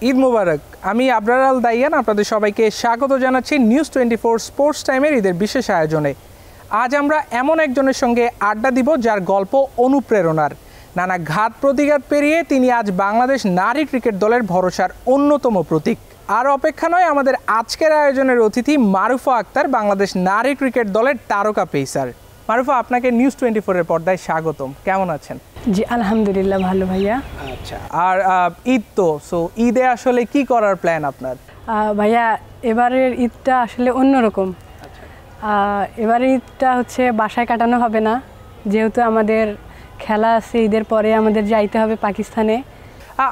ঈদ মোবারক। আমি আবরার আল দাইয়ান, আপনাদের সবাইকে স্বাগত জানাচ্ছি নিউজ 24 স্পোর্টস টাইমের ঈদের বিশেষ আয়োজনে। আজ আমরা এমন একজনের সঙ্গে আড্ডা দিব যার গল্প অনুপ্রেরণার। নানা ঘাত প্রতিঘাত পেরিয়ে তিনি আজ বাংলাদেশ নারী ক্রিকেট দলের ভরসার অন্যতম প্রতীক। আর অপেক্ষা নয়, আমাদের আজকের আয়োজনের অতিথি মারুফা আক্তার, বাংলাদেশ নারী ক্রিকেট দলের তারকা পেসার। মারুফা, আপনাকে নিউজ 24-এর পর্দায় স্বাগতম। কেমন আছেন? জি আলহামদুলিল্লাহ, ভালো ভাইয়া। আচ্ছা, আর ঈদ তো, ঈদে আসলে কি করার প্ল্যান আপনার? ভাইয়া, এবারের ঈদটা আসলে অন্যরকম। এবারের ঈদটা হচ্ছে বাসায় কাটানো হবে না, যেহেতু আমাদের খেলা আছে। ঈদের পরে আমাদের যাইতে হবে পাকিস্তানে।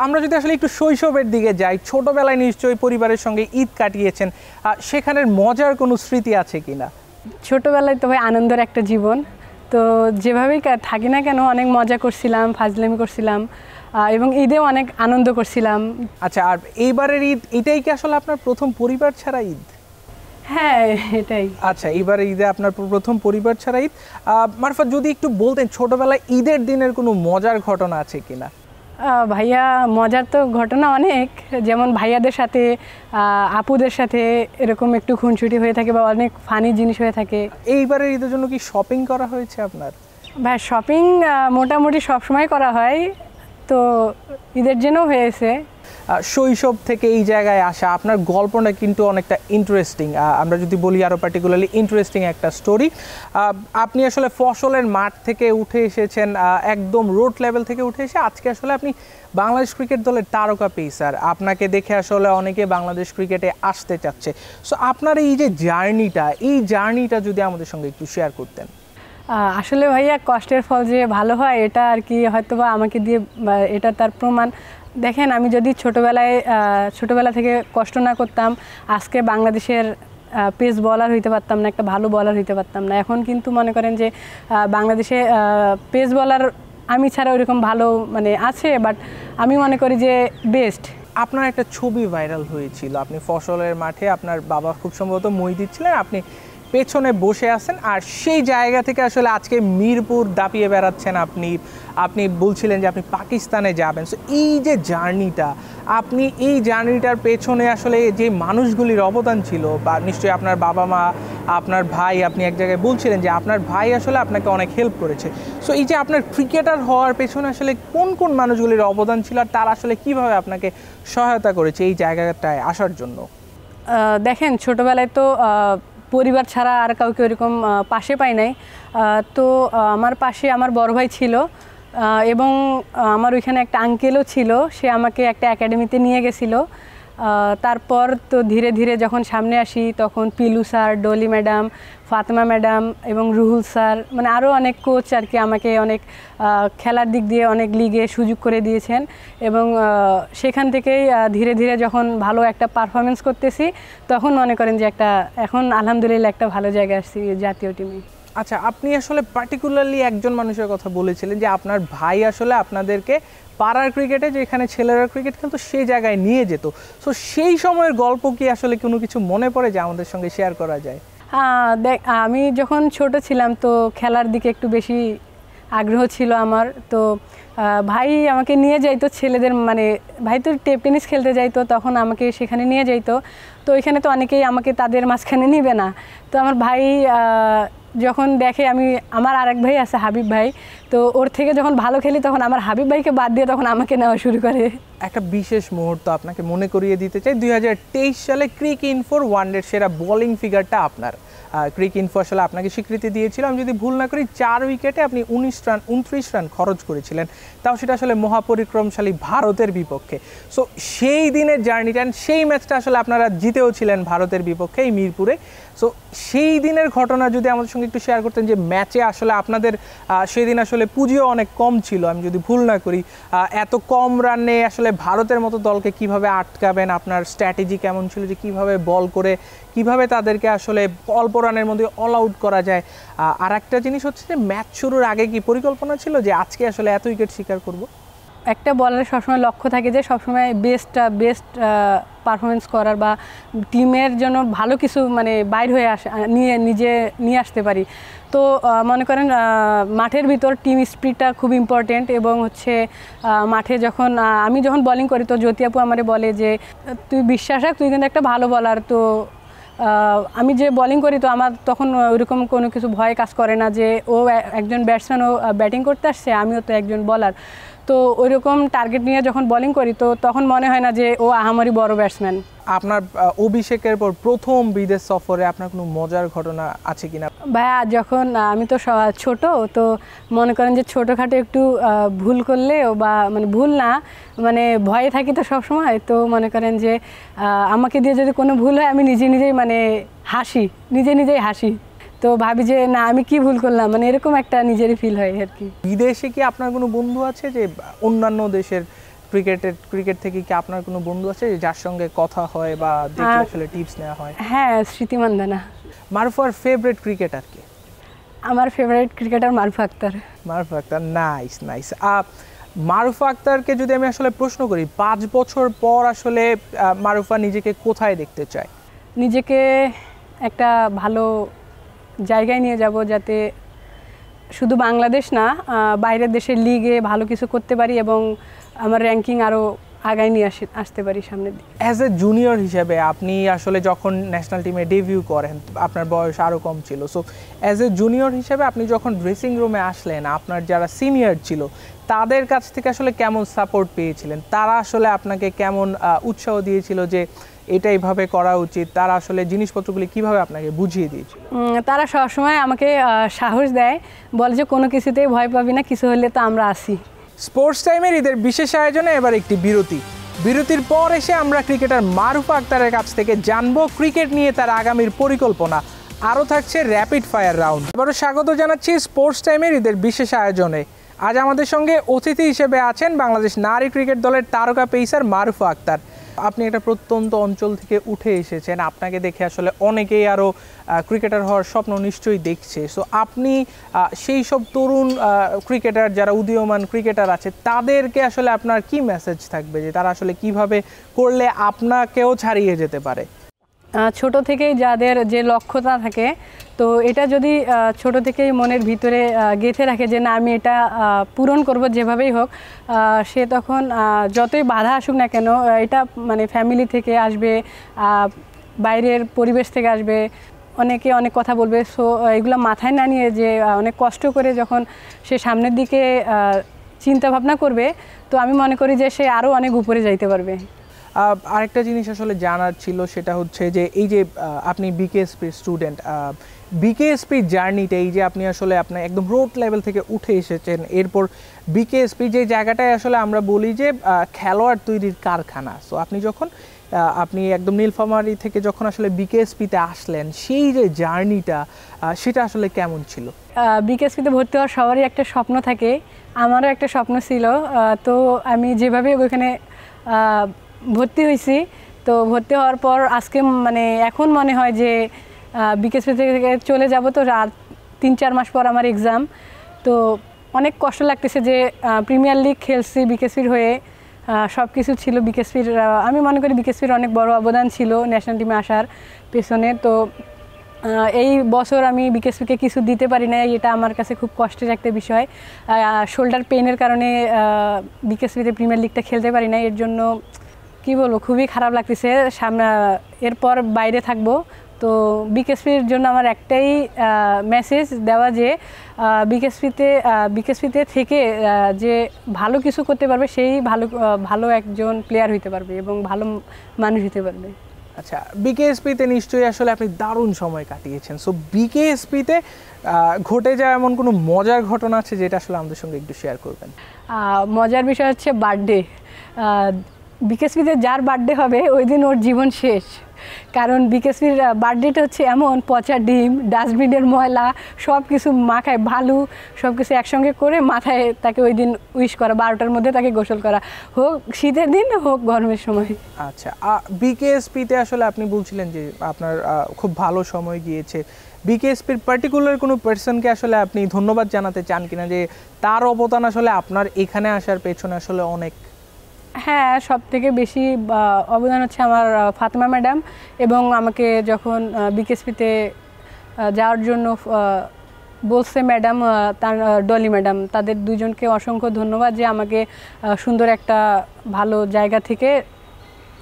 আমরা যদি আসলে একটু শৈশবের দিকে যাই, ছোটবেলায় নিশ্চয়ই পরিবারের সঙ্গে ঈদ কাটিয়েছেন, সেখানের মজার কোনো স্মৃতি আছে কিনা? ছোটোবেলায় তো ভাই আনন্দের একটা জীবন, তো যেভাবেই থাকি না কেন অনেক মজা করছিলাম, ফাজলামি করছিলাম এবং ঈদেও অনেক আনন্দ করছিলাম। আচ্ছা, আর এইবারের ঈদ এটাই কি আসলে আপনার প্রথম পরিবার ছাড়া ঈদ? হ্যাঁ, এটাই। আচ্ছা, এবারে ঈদে আপনার প্রথম পরিবার ছাড়া ঈদ। মারফা, যদি একটু বলতেন ছোটবেলায় ঈদের দিনের কোনো মজার ঘটনা আছে কিনা? ভাইয়া, মজার তো ঘটনা অনেক, যেমন ভাইয়াদের সাথে আপুদের সাথে এরকম একটু খুনসুটি হয়ে থাকে বা অনেক ফানি জিনিস হয়ে থাকে। এইবারের ঈদের জন্য কি শপিং করা হয়েছে আপনার? ভাই, শপিং মোটামুটি সবসময় করা হয়, তো ঈদের জন্যও হয়েছে। শৈশব থেকে এই জায়গায় আসা আপনার গল্পটা কিন্তু অনেকটা ইন্টারেস্টিং। আমরা যদি বলি আরও পার্টিকুলারলি ইন্টারেস্টিং একটা স্টোরি। আপনি আসলে ফসলের মাঠ থেকে উঠে এসেছেন, একদম রোড লেভেল থেকে উঠে এসে আজকে আসলে আপনি বাংলাদেশ ক্রিকেট দলের তারকা পেসার। আপনাকে দেখে আসলে অনেকে বাংলাদেশ ক্রিকেটে আসতে চাচ্ছে। সো আপনার এই যে জার্নিটা যদি আমাদের সঙ্গে একটু শেয়ার করতেন। আসলে ভাইয়া, কষ্টের ফল যে ভালো হয় এটা আর কি হয়তো বা আমাকে দিয়ে এটা তার প্রমাণ। দেখেন, আমি যদি ছোটোবেলা থেকে কষ্ট না করতাম, আজকে বাংলাদেশের পেস বলার হইতে পারতাম না, একটা ভালো বলার হইতে পারতাম না। এখন কিন্তু মনে করেন যে বাংলাদেশে পেস বলার আমি ছাড়া ওইরকম ভালো আছে, বাট আমি মনে করি যে বেস্ট। আপনার একটা ছবি ভাইরাল হয়েছিল, আপনি ফসলের মাঠে, আপনার বাবা খুব সম্ভবত মই দিচ্ছিলেন, আপনি পেছনে বসে আছেন, আর সেই জায়গা থেকে আসলে আজকে মিরপুর দাপিয়ে বেড়াচ্ছেন। আপনি বলছিলেন যে আপনি পাকিস্তানে যাবেন। সো এই যে জার্নিটার পেছনে আসলে যে মানুষগুলির অবদান ছিল, বা নিশ্চয়ই আপনার বাবা মা, আপনার ভাই, আপনি এক জায়গায় বলছিলেন যে আপনার ভাই আসলে আপনাকে অনেক হেল্প করেছে। সো এই যে আপনার ক্রিকেটার হওয়ার পেছনে আসলে কোন কোন মানুষগুলির অবদান ছিল, আর তারা আসলে কীভাবে আপনাকে সহায়তা করেছে এই জায়গাটায় আসার জন্য? দেখেন, ছোটোবেলায় তো পরিবার ছাড়া আর কাউকে ওরকম পাশে পাই নাই। তো আমার পাশে আমার বড় ভাই ছিল, এবং আমার ওইখানে একটা আঙ্কেলও ছিল, সে আমাকে একটা একাডেমিতে নিয়ে গেছিলো। তারপর তো ধীরে ধীরে যখন সামনে আসি, তখন Pilu sir, Dolly madam, Fatema madam এবং রুহুল স্যার, আরও অনেক কোচ আর কি আমাকে অনেক খেলার দিক দিয়ে অনেক লিগে সুযোগ করে দিয়েছেন। এবং সেখান থেকেই ধীরে ধীরে যখন ভালো একটা পারফরমেন্স করতেছি, তখন মনে করেন যে এখন আলহামদুলিল্লাহ একটা ভালো জায়গায় আসছি জাতীয় টিমে। আচ্ছা, আপনি আসলে পার্টিকুলারলি একজন মানুষের কথা বলেছিলেন যে আপনার ভাই আসলে আপনাদেরকে পাড়ার ক্রিকেটে, যেখানে ছেলেরা ক্রিকেট খেলতো, সেই জায়গায় নিয়ে যেত। সো সেই সময়ের গল্প কি আসলে কোনো কিছু মনে পড়ে যে আমাদের সঙ্গে শেয়ার করা যায়? দেখ, আমি যখন ছোট ছিলাম তো খেলার দিকে একটু বেশি আগ্রহ ছিল আমার। তো ভাই আমাকে নিয়ে যাইতো ছেলেদের, ভাই তো টেনিস খেলতে যাইতো, তখন আমাকে সেখানে নিয়ে যাইতো। তো ওইখানে তো অনেকেই আমাকে তাদের মাঝখানে নিবে না। তো আমার ভাই যখন দেখে আমার আরেক ভাই আছে, হাবিব ভাই, তো ওর থেকে যখন ভালো খেলি, তখন আমার হাবিব ভাইকে বাদ দিয়ে তখন আমাকে নেওয়া শুরু করে। একটা বিশেষ মুহূর্ত আপনাকে মনে করিয়ে দিতে চাই। 2023 সালে ক্রিকইনফোর ওয়ানডের সেরা বোলিং ফিগারটা আপনার। ক্রিকইনফো আসলে আপনাকে স্বীকৃতি দিয়েছিল, আমি যদি ভুল না করি 4 উইকেটে আপনি 29 রান খরচ করেছিলেন, তাও সেটা আসলে মহাপরিক্রমশালী ভারতের বিপক্ষে। সো সেই দিনের জার্নিটা, সেই ম্যাচটা আসলে আপনারা জিতেও ছিলেন ভারতের বিপক্ষে এই মিরপুরে। সো সেই দিনের ঘটনা যদি আমাদের সঙ্গে একটু শেয়ার করতেন, যে ম্যাচে আসলে আপনাদের সেই দিন আসলে পুঁজিও অনেক কম ছিল, আমি যদি ভুল না করি। এত কম রানে আসলে ভারতের মতো দলকে কিভাবে আটকাবেন, আপনার স্ট্র্যাটেজি কেমন ছিল, যে কিভাবে বল করে কিভাবে তাদেরকে আসলে অল্প রানের মধ্যে অল আউট করা যায়? আর একটা জিনিস হচ্ছে যে ম্যাচ শুরুর আগে কি পরিকল্পনা ছিল যে আজকে আসলে এত উইকেট শিকার করব? একটা বলারের সবসময় লক্ষ্য থাকে যে সবসময় বেস্ট পারফরমেন্স করার বা টিমের জন্য ভালো কিছু মানে বাইর হয়ে নিয়ে আসতে পারি। তো মনে করেন মাঠের ভিতর টিম স্পিরিটটা খুব ইম্পর্টেন্ট, এবং হচ্ছে মাঠে যখন আমি যখন বোলিং করি তো জ্যোতি আপু আমারে বলে যে তুই বিশ্বাস রাখ, তুই কিন্তু একটা ভালো বলার। তো আমি যে বোলিং করি তো আমার তখন ওইরকম কোনো কিছু ভয় কাজ করে না যে ও একজন ব্যাটসম্যান, ও ব্যাটিং করতে আসছে, আমিও তো একজন বলার। তো ওইরকম টার্গেট নিয়ে যখন বোলিং করি তো তখন মনে হয় না যে ও আহামরি বড় ব্যাটসম্যান। আপনার অভিষেকের পর প্রথম বিদেশ সফরে আপনার কোনো মজার ঘটনা আছে কিনা? ভাইয়া যখন আমি তো ছোট, তো মনে করেন যে ছোটোখাটো একটু ভুল করলেও বা মানে ভুল না মানে ভয়ে থাকি তো সবসময়, তো মনে করেন যে আমাকে দিয়ে যদি কোনো ভুল হয় আমি নিজেই মানে নিজেই হাসি। তো ভাবি যে না আমি কি ভুল করলাম, মানে এরকম একটা নিজেরই ফিল হয় আর কি। বিদেশে কি আপনার কোনো বন্ধু আছে যে অন্যান্য দেশের ক্রিকেট থেকে কি আপনার কোনো বন্ধু আছে যার সঙ্গে কথা হয় বা দেখলে আসলে টিপস নেওয়া হয়? হ্যাঁ, স্মৃতি মান্দানা। মারুফার ফেভারিট ক্রিকেটার কে? আমার favourite cricketer Marufa Akter. Marufa Akter, nice. Marufa আক্তারকে যদি আমি আসলে প্রশ্ন করি 5 বছর পর আসলে মারুফা নিজেকে কোথায় দেখতে চায়? নিজেকে একটা ভালো জায়গায় নিয়ে যাব, যাতে শুধু বাংলাদেশ না বাইরের দেশের লিগে ভালো কিছু করতে পারি এবং আমার র্যাঙ্কিং আরও আগায় নিয়ে আসতে পারি সামনের দিকে। অ্যাজ এ জুনিয়র হিসেবে আপনি আসলে যখন ন্যাশনাল টিমে ডেবিউ করেন আপনার বয়স আরও কম ছিল, সো অ্যাজ এ জুনিয়র হিসেবে আপনি যখন ড্রেসিং রুমে আসলেন আপনার যারা সিনিয়র ছিল তাদের কাছ থেকে আসলে কেমন সাপোর্ট পেয়েছিলেন? তারা আসলে আপনাকে কেমন উৎসাহ দিয়েছিল যে এটা এইভাবে করা উচিত? তারা আসলে জিনিসপত্রগুলি কিভাবে আপনাকে বুঝিয়ে দিয়েছিল? তারা সবসময় আমাকে সাহস দেয়, বলে যে কোনো কিছুতেই ভয় পাবি না, কিছু হলে তো আমরা আসি। স্পোর্টস টাইমের ঈদের বিশেষ আয়োজনে এবার একটি বিরতির পর এসে আমরা ক্রিকেটার মারুফা আক্তারের কাছ থেকে জানবো ক্রিকেট নিয়ে তার আগামীর পরিকল্পনা। আরও থাকছে র্যাপিড ফায়ার রাউন্ড। এবারও স্বাগত জানাচ্ছি স্পোর্টস টাইমের ঈদের বিশেষ আয়োজনে। আজ আমাদের সঙ্গে অতিথি হিসেবে আছেন বাংলাদেশ নারী ক্রিকেট দলের তারকা পেসার মারুফা আক্তার। আপনি একটা প্রত্যন্ত অঞ্চল থেকে উঠে এসেছেন, আপনাকে দেখে আসলে অনেকেই আরও ক্রিকেটার হওয়ার স্বপ্ন নিশ্চয়ই দেখছে। সো আপনি সেই সব তরুণ ক্রিকেটার যারা উদীয়মান ক্রিকেটার আছে তাদেরকে আসলে আপনার কি মেসেজ থাকবে যে তারা আসলে কিভাবে করলে আপনাকেও ছাড়িয়ে যেতে পারে? ছোট থেকেই যাদের যে লক্ষ্যতা থাকে, তো এটা যদি ছোট থেকেই মনের ভিতরে গেঁথে রাখে যে না আমি এটা পূরণ করব যেভাবেই হোক, সে তখন যতই বাধা আসুক না কেন, এটা মানে ফ্যামিলি থেকে আসবে, বাইরের পরিবেশ থেকে আসবে, অনেকে অনেক কথা বলবে, সো এগুলো মাথায় না নিয়ে যে অনেক কষ্ট করে যখন সে সামনের দিকে চিন্তা ভাবনা করবে, তো আমি মনে করি যে সে আরও অনেক উপরে যাইতে পারবে। আরেকটা জিনিস আসলে জানার ছিল, সেটা হচ্ছে যে এই যে আপনি বিকেএসপি স্টুডেন্ট, বিকেএসপি জার্নিটা এই যে আপনি আসলে আপনার একদম রোড লেভেল থেকে উঠে এসেছেন, এরপর বিকেএসপি যে জায়গাটায় আসলে আমরা বলি যে খেলোয়াড় তৈরির কারখানা, সো আপনি একদম নীলফামারী থেকে যখন আসলে বিকেএসপিতে আসলেন সেই যে জার্নিটা সেটা আসলে কেমন ছিল? বিকেএসপিতে ভর্তি হওয়ার সবারই একটা স্বপ্ন থাকে, আমারও একটা স্বপ্ন ছিল। তো আমি যেভাবে ওইখানে ভর্তি হয়েছি, তো ভর্তি হওয়ার পর আজকে মানে এখন মনে হয় যে বিকেএসপি থেকে চলে যাব, তো আর 3-4 মাস পর আমার এক্সাম। তো অনেক কষ্ট লাগতেছে যে প্রিমিয়ার লিগ খেলছি বিকেএসপির হয়ে, সব কিছু ছিল বিকেএসপির। আমি মনে করি বিকেএসপির অনেক বড় অবদান ছিল ন্যাশনাল টিমে আসার পেছনে। তো এই বছর আমি বিকেএসপিকে কিছু দিতে পারি না, এটা আমার কাছে খুব কষ্টের একটা বিষয়। শোল্ডার পেইনের কারণে বিকেএসপিতে প্রিমিয়ার লিগটা খেলতে পারি না, এর জন্য কি বলবো খুবই খারাপ লাগতেছে। সামনে এরপর বাইরে থাকবো, তো বিকেএসপির জন্য আমার একটাই মেসেজ দেওয়া যে বিকেএসপিতে থেকে যে ভালো কিছু করতে পারবে সেই ভালো একজন প্লেয়ার হইতে পারবে এবং ভালো মানুষ হতে পারবে। আচ্ছা, বিকেএসপিতে নিশ্চয়ই আসলে আপনি দারুণ সময় কাটিয়েছেন, সো বিকেএসপিতে ঘটে যাওয়া এমন কোনো মজার ঘটনা আছে যেটা আসলে আমাদের সঙ্গে একটু শেয়ার করবেন? মজার বিষয় হচ্ছে বার্থডে। বিকেএসপিতে যার বার্থডে হবে ওই দিন ওর জীবন শেষ, কারণ বিকেএসপির বার্থডেটা হচ্ছে এমন পচা ডিম, ডাস্টবিনের ময়লা, সব কিছু মাখায় ভালু, সব কিছু একসঙ্গে করে মাথায় তাকে ওই দিন উইশ করা, 12টার মধ্যে তাকে গোসল করা, হোক শীতের দিন হোক গরমের সময়। আচ্ছা, বিকেএসপিতে আসলে আপনি বলছিলেন যে আপনার খুব ভালো সময় গিয়েছে, বিকেএসপির পার্টিকুলার কোনো পার্সনকে আসলে আপনি ধন্যবাদ জানাতে চান কিনা, যে তার অবদান আসলে আপনার এখানে আসার পেছনে আসলে অনেক? হ্যাঁ, সব থেকে বেশি অবদান হচ্ছে আমার ফাতেমা ম্যাডাম, এবং আমাকে যখন বিকেএসপিতে যাওয়ার জন্য বলছে ম্যাডাম, তার ডলি ম্যাডাম, তাদের দুজনকে অসংখ্য ধন্যবাদ যে আমাকে সুন্দর একটা ভালো জায়গা থেকে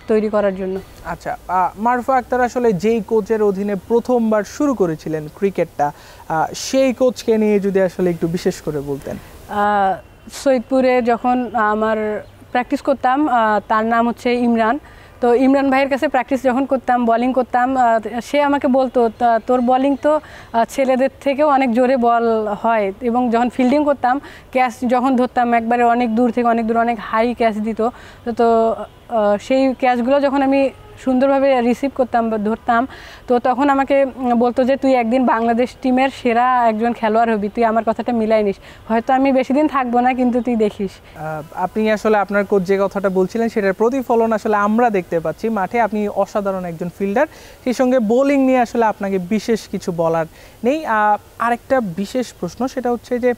তৈরি করার জন্য। আচ্ছা, মারুফা আক্তার আসলে যেই কোচের অধীনে প্রথমবার শুরু করেছিলেন ক্রিকেটটা, সেই কোচকে নিয়ে যদি আসলে একটু বিশেষ করে বলতেন। সৈয়দপুরে যখন আমার প্র্যাকটিস করতাম, তার নাম হচ্ছে ইমরান। তো ইমরান ভাইয়ের কাছে প্র্যাকটিস যখন করতাম, বলিং করতাম, সে আমাকে বলতো তোর বলিং তো ছেলেদের থেকেও অনেক জোরে বল হয়, এবং যখন ফিল্ডিং করতাম, ক্যাচ যখন ধরতাম একবারে অনেক দূর থেকে অনেক দূর অনেক হাই ক্যাচ দিত। তো সেই ক্যাচগুলো যখন আমি সুন্দরভাবে রিসিভ করতাম বা ধরতাম, তো তখন আমাকে বলতো যে তুই একদিন বাংলাদেশ টিমের সেরা একজন খেলোয়াড় হবি, তুই আমার কথাটা মিলাই নিস, হয়তো আমি বেশি দিন থাকবো না কিন্তু তুই দেখিস। আপনি আসলে আপনার কোচ যে কথাটা বলছিলেন সেটার প্রতিফলন আসলে আমরা দেখতে পাচ্ছি মাঠে। আপনি অসাধারণ একজন ফিল্ডার, সেই সঙ্গে বোলিং নিয়ে আসলে আপনাকে বিশেষ কিছু বলার নেই। আরেকটা বিশেষ প্রশ্ন, সেটা হচ্ছে যে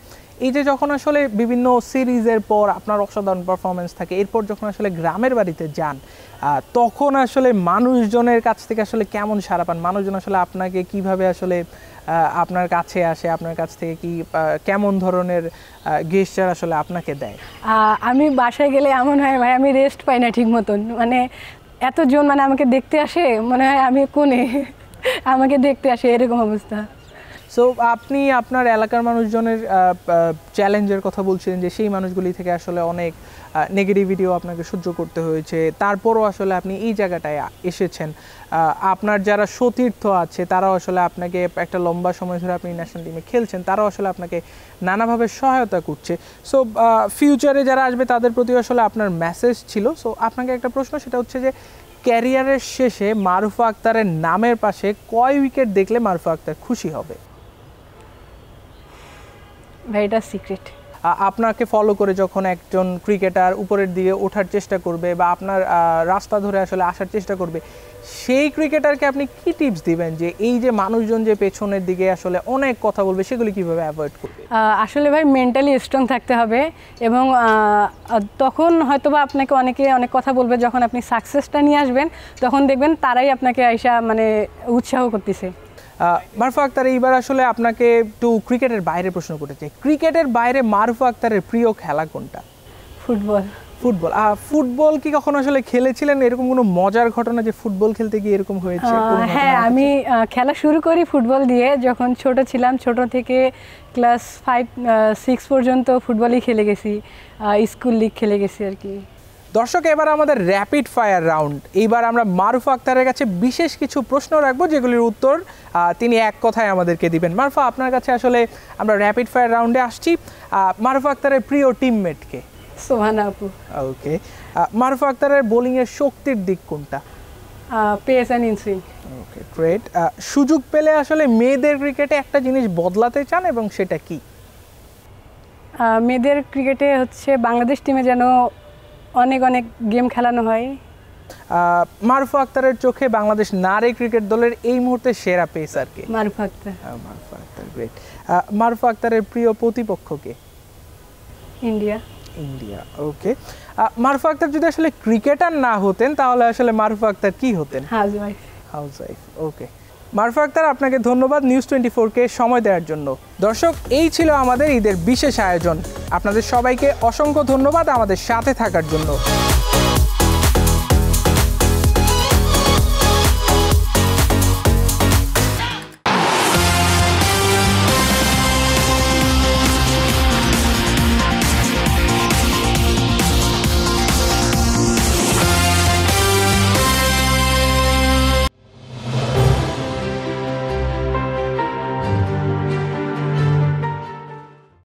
এই যে যখন আসলে বিভিন্ন সিরিজের পর আপনার অসাধারণ পারফরমেন্স থাকে, এরপর যখন আসলে গ্রামের বাড়িতে যান, তখন আসলে মানুষজনের কাছ থেকে আসলে কেমন সাড়া পান? মানুষজন আসলে আপনাকে কিভাবে আসলে আপনার কাছে আসে, আপনার কাছ থেকে কি কেমন ধরনের গেস্টার আসলে আপনাকে দেয়? আমি বাসায় গেলে এমন হয় ভাই, আমি রেস্ট পাই না ঠিক মতন, মানে এতজন মানে আমাকে দেখতে আসে, মনে হয় আমি কোনে আমাকে দেখতে আসে, এরকম অবস্থা। সো আপনি আপনার এলাকার মানুষজনের চ্যালেঞ্জের কথা বলছিলেন, যে সেই মানুষগুলি থেকে আসলে অনেক নেগেটিভিটিও আপনাকে সহ্য করতে হয়েছে, তারপরও আসলে আপনি এই জায়গাটায় এসেছেন। আপনার যারা সতীর্থ আছে তারাও আসলে আপনাকে একটা লম্বা সময় ধরে আপনি ন্যাশনাল টিমে খেলছেন, তারাও আসলে আপনাকে নানাভাবে সহায়তা করছে। সো ফিউচারে যারা আসবে তাদের প্রতি আসলে আপনার মেসেজ ছিল। সো আপনাকে একটা প্রশ্ন, সেটা হচ্ছে যে ক্যারিয়ারের শেষে মারুফা আক্তারের নামের পাশে কয় উইকেট দেখলে মারুফা আক্তার খুশি হবে? ভাই এটা সিক্রেট। আপনাকে ফলো করে যখন একজন ক্রিকেটার উপরের দিকে ওঠার চেষ্টা করবে বা আপনার রাস্তা ধরে আসলে আসার চেষ্টা করবে, সেই ক্রিকেটারকে আপনি কি টিপস দিবেন, যে এই যে মানুষজন যে পেছনের দিকে আসলে অনেক কথা বলবে সেগুলি কিভাবে অ্যাভয়েড করবে? আসলে ভাই মেন্টালি স্ট্রং থাকতে হবে, এবং তখন হয়তোবা আপনাকে অনেকে অনেক কথা বলবে, যখন আপনি সাকসেসটা নিয়ে আসবেন তখন দেখবেন তারাই আপনাকে আইসা মানে উৎসাহ করতেছে। মারুফা আক্তার, এইবার আসলে আপনাকে একটু ক্রিকেটের বাইরে প্রশ্ন করতে চাই। ক্রিকেটের বাইরে মারুফা আক্তারের প্রিয় খেলা কোনটা? ফুটবল। ফুটবল। ফুটবল কি কখনো আসলে খেলেছিলেন? এরকম কোনো মজার ঘটনা যে ফুটবল খেলতে গিয়ে এরকম হয়েছে? হ্যাঁ, আমি খেলা শুরু করি ফুটবল দিয়ে যখন ছোট ছিলাম। ছোট থেকে ক্লাস 5-6 পর্যন্ত ফুটবলই খেলে গেছি, স্কুল লিগ খেলে গেছি আর কি। দর্শক, এবার আমাদের র্যাপিড ফায়ার রাউন্ড। এইবার আমরা মারুফা আক্তারের কাছে বিশেষ কিছু প্রশ্ন রাখবো, যেগুলির উত্তর তিনি এক কথায় আমাদেরকে দিবেন। মারুফা, আপনার কাছে আসলে আমরা র্যাপিড ফায়ার রাউন্ডে আসছি। মারুফা আক্তারের প্রিয় টিমমেটকে? সোহানা আপু। ওকে। মারুফা আক্তারের বোলিংয়ের শক্তির দিক কোনটা? Pace and inswing. Okay, great. সুযোগ পেলে আসলে মেয়েদের ক্রিকেটে একটা জিনিস বদলাতে চান, এবং সেটা কি? মেয়েদের ক্রিকেটে হচ্ছে বাংলাদেশ টিমে যেন অনেক অনেক গেম খেলানো হয়। মারুফা আক্তারের চোখে বাংলাদেশ নারী ক্রিকেট দলের এই মুহূর্তে সেরা পেসার কে? মারুফা আক্তার। মারুফা আক্তার, গ্রেট। মারুফা আক্তারের প্রিয় প্রতিপক্ষ কে? ইন্ডিয়া। ইন্ডিয়া, ওকে। মারুফা আক্তার যদি আসলে ক্রিকেটার না হতেন তাহলে আসলে মারুফা আক্তার কি হতেন? হাউসওয়াইফ। হাউসওয়াইফ, ওকে। মারুফা আক্তার, আপনাকে ধন্যবাদ নিউজ 24-কে সময় দেওয়ার জন্য। দর্শক, এই ছিল আমাদের ঈদের বিশেষ আয়োজন। আপনাদের সবাইকে অসংখ্য ধন্যবাদ আমাদের সাথে থাকার জন্য।